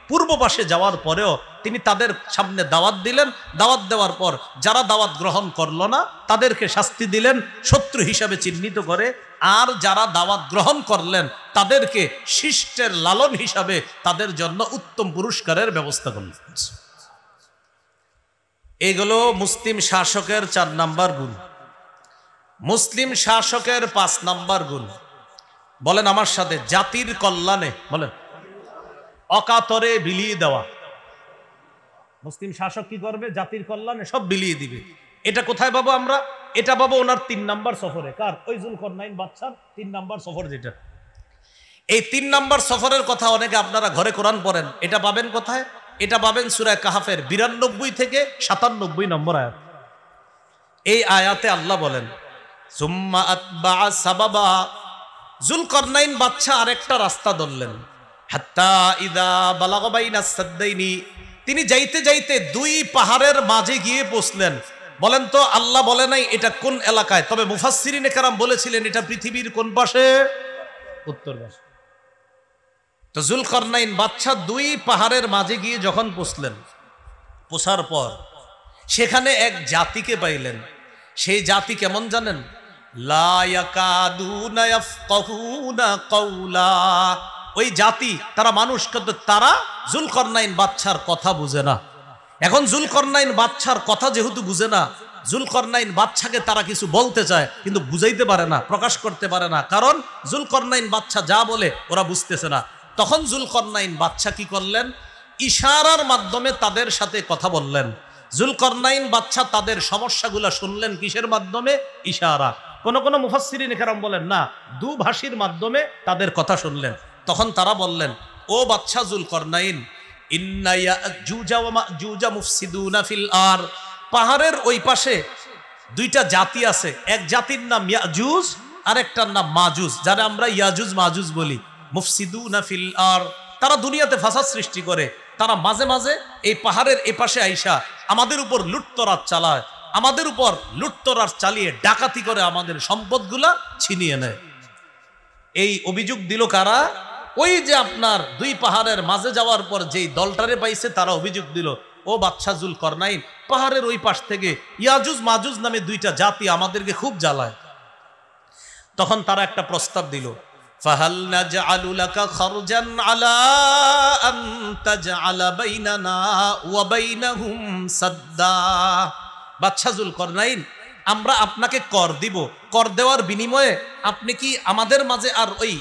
পূর্ব পাশে যাওয়ার পরেও তিনি তাদের সামনে দাওয়াত দিলেন। দাওয়াত দেওয়ার পর যারা দাওয়াত গ্রহণ করলো না তাদেরকে শাস্তি দিলেন শত্রু হিসাবে চিহ্নিত করে, আর যারা দাওয়াত গ্রহণ করলেন তাদেরকে শিষ্টের লালন হিসাবে তাদের জন্য উত্তম পুরস্কারের ব্যবস্থা করলেন। এগুলো মুসলিম শাসকের 4 নাম্বার গুণ। মুসলিম শাসকের 5 নাম্বার গুণ, বলেন আমার সাথে, জাতির কল্যাণে, বলেন অকাতরে বিলিয়ে দেওয়া। মুসলিম শাসক কি করবে? জাতির কল্যাণে সব বিলিয়ে দিবে। এটা কোথায় পাবো আমরা? এটা পাবো ওনার 3 নাম্বার সফরে। কার? ওই যুলকারনাইন বাদশার 3 নাম্বার সফর। যেটা এই 3 নাম্বার সফরের কথা অনেকে আপনারা ঘরে কোরআন পড়েন, এটা পাবেন কোথায়? এটা পাবেন সূরা কাহাফের 92 থেকে 97 নম্বর আয়াত। এই আয়াতে আল্লাহ বলেন, সুম্মা আতবাআ সাবাবা, যুলকারনাইন বাদশা আরেকটা রাস্তা ধরলেন। হাত্তা ইদা বালাগা বাইনাস সাদ্দাইনি, তিনি যাইতে যাইতে 2 পাহাড়ের মাঝে গিয়ে পৌঁছলেন। বলেন তো আল্লাহ বলে নাই এটা কোন এলাকায়, তবে মুফাসসিরিনে কেরাম বলেছিলেন এটা পৃথিবীর কোন পাশে? উত্তর পাশে। তো যুলকারনাইন বাদশা 2 পাহাড়ের মাঝে গিয়ে যখন পৌঁছলেন, পৌঁছার পর সেখানে এক জাতিকে পাইলেন। সেই জাতি কেমন জানেন? লা ইয়াকাদুনা ইয়াফকাহুনা কাওলা, ওই জাতি তারা মানুষ, কিন্তু তারা যুলকারনাইন বাদশার কথা বুঝে না। এখন যুলকারনাইন বাদশার কথা যেহেতু বুঝে না, যুলকারনাইন বাদশাকে তারা কিছু বলতে চায় কিন্তু বুঝাইতে পারে না, প্রকাশ করতে পারে না, কারণ যুলকারনাইন বাদশা যা বলে ওরা বুঝতেছে না। তখন যুলকারনাইন বাদশা কি করলেন? ইশারার মাধ্যমে তাদের সাথে কথা বললেন। যুলকারনাইন বাদশা তাদের সমস্যাগুলো শুনলেন কিসের মাধ্যমে? ইশারা। কোন কোন মুফাসসিরিন কেরাম বলেন না, দুভাষীর মাধ্যমে তাদের কথা শুনলেন। তখন তারা বললেন, ও বাদশা যুলকারনাইন, ইন্না ইয়াজুজা ওয়া মাজুজা মুফসিদুনা ফিল আরদ, পাহাড়ের ওই পাশে 2টা জাতি আছে। এক জাতির নাম ইয়াজুজ, আরেকটার নাম মাজুজ, যারা আমরা ইয়াজুজ মাজুজ বলি। মুফসিদুনা ফিল আরদ, তারা দুনিয়াতে ফাসাদ সৃষ্টি করে, তারা মাঝে মাঝে এই পাহাড়ের এপাশে আইসা আমাদের উপর লুটতরাজ চালায়, আমাদের উপর লুটতরাজ চালিয়ে ডাকাতি করে আমাদের সম্পদগুলা ছিনিয়ে নেয়। এই অভিযোগ দিল কারা? ওই যে আপনার দুই পাহাড়ের মাঝে যাওয়ার পর যেই দলটারে পাইছে তারা অভিযোগ দিল, ও বাদশা জুলকরনাইন, পাহাড়ের ওই পাশ থেকে ইয়াজুজ মাজুজ নামে দুইটা জাতি আমাদেরকে খুব জ্বালায়। তখন তারা একটা প্রস্তাব দিল, ফাহাল নাজআলু লাকা খারজান আলা আন তাজআলা বাইনানা ওয়া বাইনাহুম সাদ্দা। বাদশা জুলকরনাইন, আমরা আপনাকে কর দিব, কর দেওয়ার বিনিময়ে আপনি কি আমাদের মাঝে আর ওই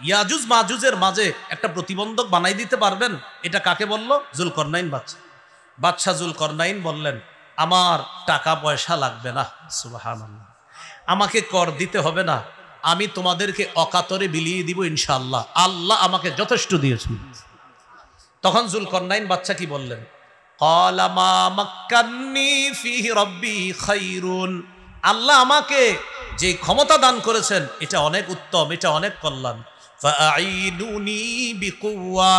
ইয়াজুজ মাজুজের মাঝে একটা প্রতিবন্ধক বানাই দিতে পারবেন? এটা কাকে বলল? জুলকরনাইন বাদশা। বাদশা জুলকরনাইন বললেন, আমার টাকা পয়সা লাগবে না, সুবহানাল্লাহ, আমাকে কর দিতে হবে না, আমি তোমাদেরকে অকাতরে বিলিয়ে দিব ইনশাআল্লাহ, আল্লাহ আমাকে যথেষ্ট দিয়েছেন। তখন জুলকরনাইন বাদশা কি বললেন? ক্বালা মা মাক্কান্নী ফীহি রাব্বী খায়রুন, আল্লাহ আমাকে যে ক্ষমতা দান করেছেন এটা অনেক উত্তম, এটা অনেক কল্যাণ। ফাআইনুনি বিকুওয়া,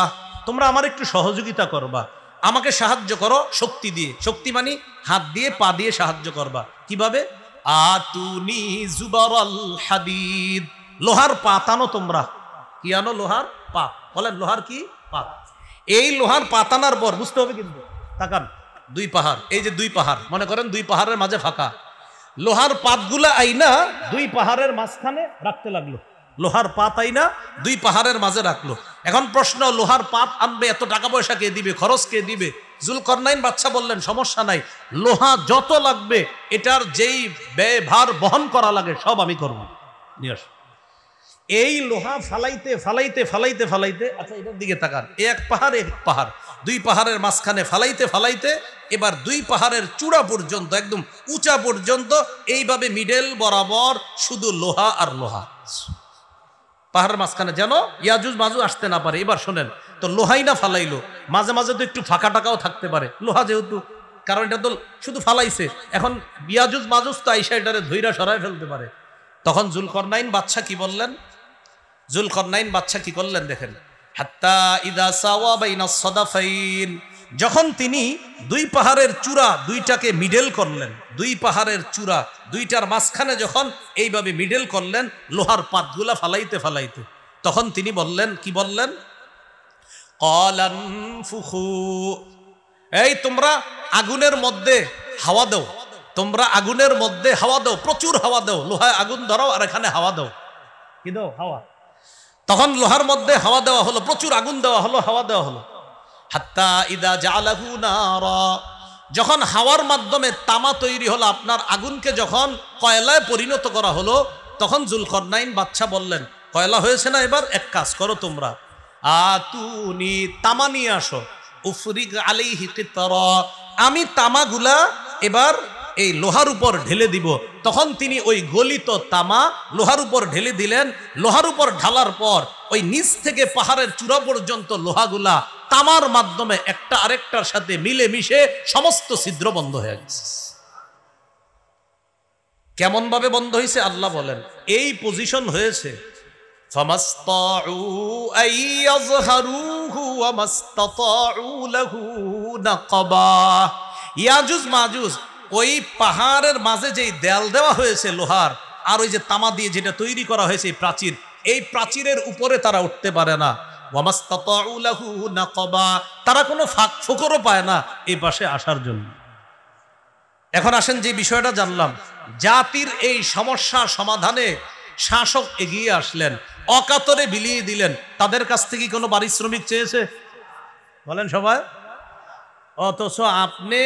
তোমরা আমার একটু সহযোগিতা করবা, আমাকে সাহায্য করো শক্তি দিয়ে। শক্তি মানে হাত দিয়ে পা দিয়ে সাহায্য করবা। কিভাবে? আতুনি জুবারাল হাদিদ, লোহার পাত আনো তোমরা। কি আনো? লোহার পাত। বলেন লোহার কি? পাত। এই লোহার পাত আনার পর বুঝতে হবে কিন্তু, তাকান, দুই পাহাড়, এই যে দুই পাহাড়, মনে করেন দুই পাহাড়ের মাঝে ফাঁকা, লোহার পাতগুলা আইনা দুই পাহাড়ের মাঝখানে রাখতে লাগলো। লোহার পাত আইনা দুই পাহাড়ের মাঝে রাখলো। এখন প্রশ্ন, লোহার পাত আনবে, এত টাকা পয়সা কে দিবে, খরচ কে দিবে? জুলকরনাইন বাদশা বললেন, সমস্যা নাই, লোহা যত লাগবে এটার যেই ব্যয়ভার বহন করা লাগে সব আমি করব, নিয়ে আস। এই লোহা ফালাইতে ফালাইতে ফালাইতে ফালাইতে, আচ্ছা এটার দিকে তাকান, এক পাহাড় এক পাহাড়, দুই পাহাড়ের মাঝখানে ফালাইতে ফালাইতে এবার দুই পাহাড়ের চূড়া পর্যন্ত, একদম উঁচা পর্যন্ত এইভাবে মিডল বরাবর শুধু লোহা আর লোহা, পাহাড়ের মাঝখানে যেন ইয়াজুজ মাজুজ আসতে না পারে। এবার শোনেন তো, লোহাই না ফালাইলো, মাঝে মাঝে তো একটু ফাঁকা টাকাও থাকতে পারে লোহা যেহেতু, কারণ এটা তো শুধু ফালাইছে, এখন ইয়াজুজ মাজুজ তো আইসা এটারে ধইরা সরাই ফেলতে পারে। তখন জুলকরনাইন বাদশা কি বললেন? জুলকরনাইন বাদশা কি করলেন দেখেন, হাত্তা ইদা সাওয়া বাইনাস সাদাফাইন, যখন তিনি দুই পাহাড়ের চূড়া দুইটাকে মিডল করলেন, দুই পাহাড়ের চূড়া দুইটার মাঝখানে যখন এইভাবে মিডল করলেন লোহার পাতগুলা ফালাইতে ফালাইতে, তখন তিনি বললেন, কি বললেন? ক্বালান ফুখু, এই তোমরা আগুনের মধ্যে হাওয়া দাও, তোমরা আগুনের মধ্যে হাওয়া দাও, প্রচুর হাওয়া দাও, লোহায় আগুন ধরাও আর এখানে হাওয়া দাও। কি দাও? হাওয়া। তখন লোহার মধ্যে হাওয়া দেওয়া হলো, প্রচুর আগুন দেওয়া হলো, হাওয়া দেওয়া হলো। হাত্তা ইদা জাআলাহু নারা, যখন হাওয়ার মাধ্যমে তামা তৈরি হলো, আপনার আগুনকে যখন কয়লায় পরিণত করা হলো, তখন জুলকরনাইন বাদশা বললেন, কয়লা হয়েছে না, এবার এক কাজ করো তোমরা, আতুনি, তামা নিয়ে আসো, উফরিগ আলাইহি কিতরা, আমি তামাগুলা এবার এই লোহার উপর ঢেলে দিব। তখন তিনি ওই গলিত তামা লোহার উপর ঢেলে দিলেন। লোহার উপর ঢালার পর ওই নিচ থেকে পাহাড়ের চূড়া পর্যন্ত লোহাগুলা তামার মাধ্যমে একটা আরেকটার সাথে মিলে মিশে সমস্ত ছিদ্র বন্ধ হয়ে গেছে। কেমন ভাবে বন্ধ হয়েছে আল্লাহ বলেন, এই পজিশন হয়েছে, ফামাসতাউ আইয়াযহারুহু ওয়া মাসতাতাউ লাহু নাকাবা, ইয়াজুজ মাজুজ ওই পাহাড়ের মাঝে যেই দেয়াল দেওয়া হয়েছে লোহার, আর ওই যে তামা দিয়ে যেটা তৈরি করা হয়েছে প্রাচীর, এই প্রাচীরের উপরে তারা উঠতে পারে না। ওয়া মাসতাতাউ লাহু নাকাবা, তারা কোনো ফাঁক ফোকরও পায় না এই পাশে আসার জন্য। এখন আসেন যে বিষয়টা জানলাম, জাতির এই সমস্যার সমাধানে শাসক এগিয়ে আসলেন, অকাতরে বিলিয়ে দিলেন। তাদের কাছ থেকে কোনো পারিশ্রমিক চেয়েছে? বলেন সবাই। অথচ আপনি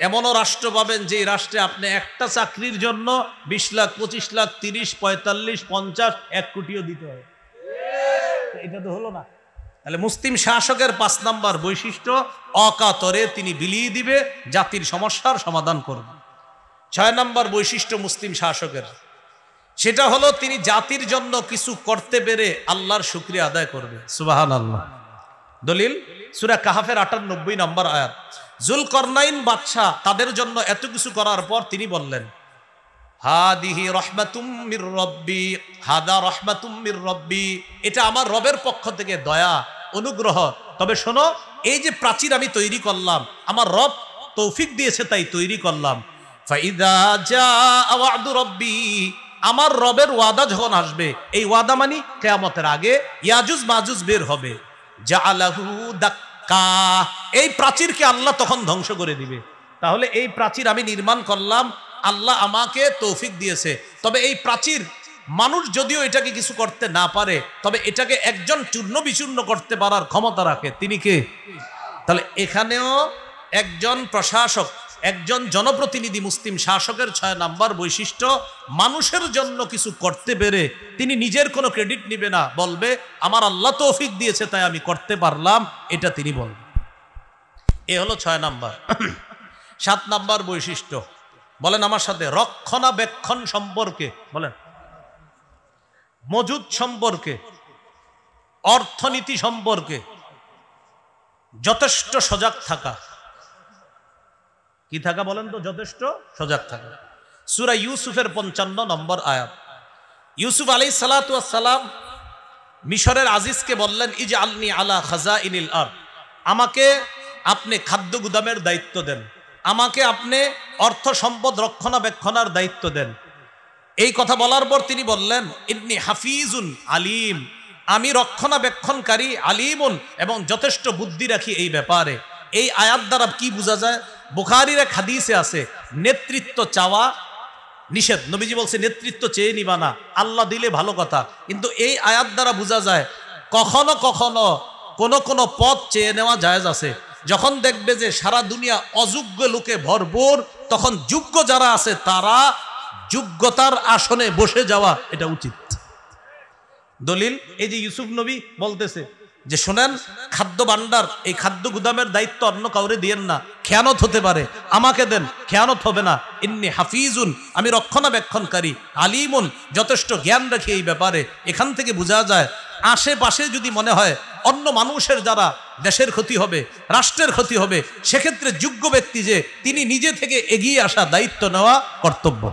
এমনও রাষ্ট্র পাবেন যে রাষ্ট্রে আপনি একটা চাকরির জন্য 20 লাখ 25 লাখ 30 45 50 1 কোটিও দিতে হয়। এটা তো হলো না। তাহলে মুসলিম শাসকের 5 নাম্বার বৈশিষ্ট্য, অকাতরে তিনি বিলিয়ে দিবে, জাতির সমস্যার সমাধান করবে। 6 নাম্বার বৈশিষ্ট্য মুসলিম শাসকের, সেটা হলো তিনি জাতির জন্য কিছু করতে পেরে আল্লাহর শুকরিয়া আদায় করবে। সুবহানাল্লাহ। দলিল সূরা কাহাফের 98 নম্বর আয়াত। জুলকরনাইন বাদশা তাদের জন্য এত কিছু করার পর তিনি বললেন, হাদিহি রাহমাতুম মির রাব্বি, হাদা রাহমাতুম মির রাব্বি, এটা আমার রবের পক্ষ থেকে দয়া, অনুগ্রহ। তবে শোনো, এই যে প্রাচীর আমি তৈরি করলাম, আমার রব তৌফিক দিয়েছে তাই তৈরি করলাম। ফাইদা জাআ ওয়াদু রাব্বি, আমার রবের ওয়াদা যখন আসবে, এই ওয়াদা মানে কিয়ামতের আগে ইয়াজুজ মাজুজ বের হবে, জাআলাহু দাক্কা, এই প্রাচীরকে আল্লাহ তখন ধ্বংস করে দিবে। তাহলে এই প্রাচীর আমি নির্মাণ করলাম, আল্লাহ আমাকে তৌফিক দিয়েছে। তবে এই প্রাচীর মানুষ যদিও এটাকে কিছু করতে না পারে, তবে এটাকে একজন চূর্ণ বিচূর্ণ করতে পারার ক্ষমতা রাখে, তিনি কে? তাহলে এখানেও একজন প্রশাসক, একজন জনপ্রতিনিধি, মুসলিম শাসকের 6 নাম্বার বৈশিষ্ট্য, মানুষের জন্য কিছু করতে পেরে তিনি নিজের কোনো ক্রেডিট নিবে না, বলবে আমার আল্লাহ তৌফিক দিয়েছে তাই আমি করতে পারলাম, এটা তিনি বলবেন। এ হলো 6 নাম্বার। 7 নাম্বার বৈশিষ্ট্য, বলেন আমার সাথে, রক্ষণাবেক্ষণ সম্পর্কে, বলেন মজুদ সম্পর্কে, অর্থনীতি সম্পর্কে যথেষ্ট সজাগ থাকা। কি থাকা বলেন তো? যথেষ্ট সজাগ থাকা। সূরা ইউসুফের 55 নম্বর আয়াত। ইউসুফ আলাইহিস সালাতু ওয়াস সালাম মিশরের আজিজকে বললেন, ইজআলনি আলা খাজাইনিল আরদ, আমাকে আপনি খাদ্য গুদামের দায়িত্ব দেন, আমাকে আপনি অর্থ সম্পদ রক্ষণাবেক্ষণের দায়িত্ব দেন। এই কথা বলার পর তিনি বললেন, ইন্নী হাফিজুন আলিম, আমি রক্ষণাবেক্ষণকারী, আলিমুন, এবং যথেষ্ট বুদ্ধি রাখি এই ব্যাপারে। এই আয়াত দ্বারা কি বোঝা যায়? বুখারীর এক হাদিসে আছে, নেতৃত্ব চাওয়া নিষেধ। নবীজি বলছে নেতৃত্ব চেয়ে নিবা না, আল্লাহ দিলে ভালো কথা। কিন্তু এই আয়াত দ্বারা বোঝা যায় কখনো কখনো কোন পদ চেয়ে নেওয়া জায়েজ আছে। যখন দেখবে যে সারা দুনিয়া অযোগ্য লোকে ভরপুর, তখন যোগ্য যারা আছে তারা যোগ্যতার আসনে বসে যাওয়া এটা উচিত। দলিল এই যে ইউসুফ নবী বলতেছে যে শোনেন, খাদ্য ভান্ডার, এই খাদ্য গুদামের দায়িত্ব অন্য কাউরে দিয়েন না, খেয়ানত হতে পারে, আমাকে দেন, খেয়ানত হবে না। ইন্নী হাফিজুন, আমি রক্ষণাবেক্ষণকারী, আলিমুন, যথেষ্ট জ্ঞান রাখি এই ব্যাপারে। এখান থেকে বোঝা যায় আশেপাশে যদি মনে হয় অন্য মানুষের দ্বারা দেশের ক্ষতি হবে, রাষ্ট্রের ক্ষতি হবে, সেক্ষেত্রে যোগ্য ব্যক্তি যে তিনি নিজে থেকে এগিয়ে আসা, দায়িত্ব নেওয়া কর্তব্য।